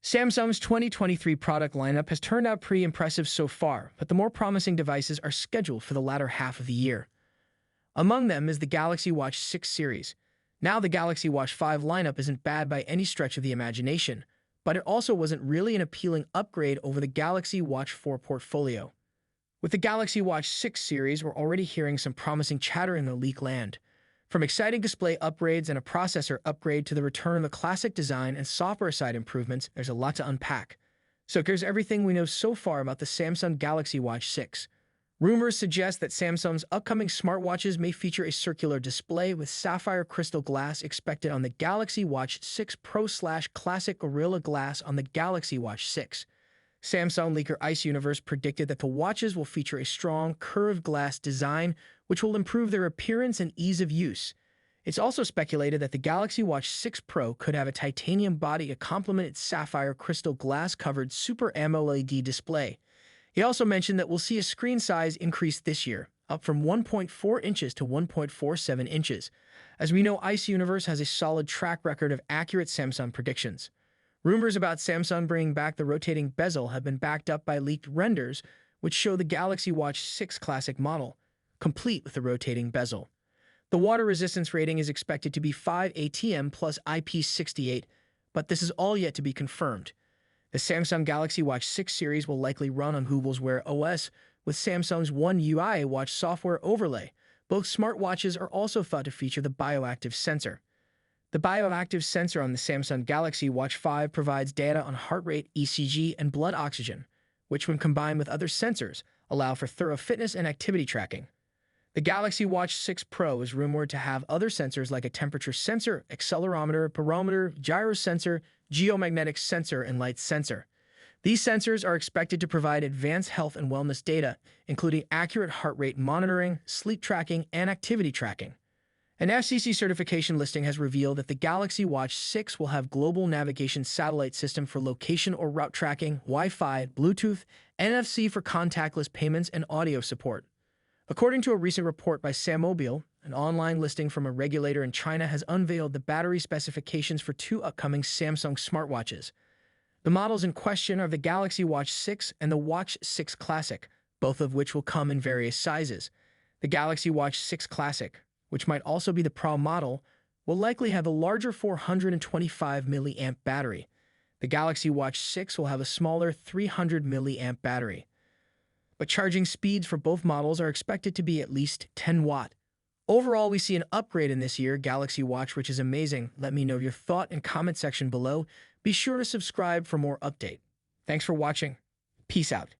Samsung's 2023 product lineup has turned out pretty impressive so far, but the more promising devices are scheduled for the latter half of the year. Among them is the Galaxy Watch 6 series. Now the Galaxy Watch 5 lineup isn't bad by any stretch of the imagination, but it also wasn't really an appealing upgrade over the Galaxy Watch 4 portfolio. With the Galaxy Watch 6 series, we're already hearing some promising chatter in the leak land. From exciting display upgrades and a processor upgrade to the return of the classic design and software side improvements, there's a lot to unpack. So here's everything we know so far about the Samsung Galaxy Watch 6. Rumors suggest that Samsung's upcoming smartwatches may feature a circular display with sapphire crystal glass expected on the Galaxy Watch 6 Pro/Classic Gorilla Glass on the Galaxy Watch 6. Samsung leaker Ice Universe predicted that the watches will feature a strong, curved glass design, which will improve their appearance and ease of use. It's also speculated that the Galaxy Watch 6 Pro could have a titanium body to complement its sapphire crystal glass-covered Super AMOLED display. He also mentioned that we'll see a screen size increase this year, up from 1.4 inches to 1.47 inches. As we know, Ice Universe has a solid track record of accurate Samsung predictions. Rumors about Samsung bringing back the rotating bezel have been backed up by leaked renders, which show the Galaxy Watch 6 Classic model, complete with the rotating bezel. The water resistance rating is expected to be 5 ATM plus IP68, but this is all yet to be confirmed. The Samsung Galaxy Watch 6 series will likely run on Google's Wear OS with Samsung's One UI watch software overlay. Both smartwatches are also thought to feature the bioactive sensor. The bioactive sensor on the Samsung Galaxy Watch 5 provides data on heart rate, ECG, and blood oxygen, which when combined with other sensors, allow for thorough fitness and activity tracking. The Galaxy Watch 6 Pro is rumored to have other sensors like a temperature sensor, accelerometer, barometer, gyro sensor, geomagnetic sensor, and light sensor. These sensors are expected to provide advanced health and wellness data, including accurate heart rate monitoring, sleep tracking, and activity tracking. An FCC certification listing has revealed that the Galaxy Watch 6 will have global navigation satellite system for location or route tracking, Wi-Fi, Bluetooth, NFC for contactless payments, and audio support. According to a recent report by Sammobile, an online listing from a regulator in China has unveiled the battery specifications for two upcoming Samsung smartwatches. The models in question are the Galaxy Watch 6 and the Watch 6 Classic, both of which will come in various sizes. The Galaxy Watch 6 Classic, which might also be the Pro model, will likely have a larger 425 mAh battery. The Galaxy Watch 6 will have a smaller 300 mAh battery. But charging speeds for both models are expected to be at least 10 watt. Overall, we see an upgrade in this year Galaxy Watch, which is amazing. Let me know your thought in comment section below. Be sure to subscribe for more update. Thanks for watching. Peace out.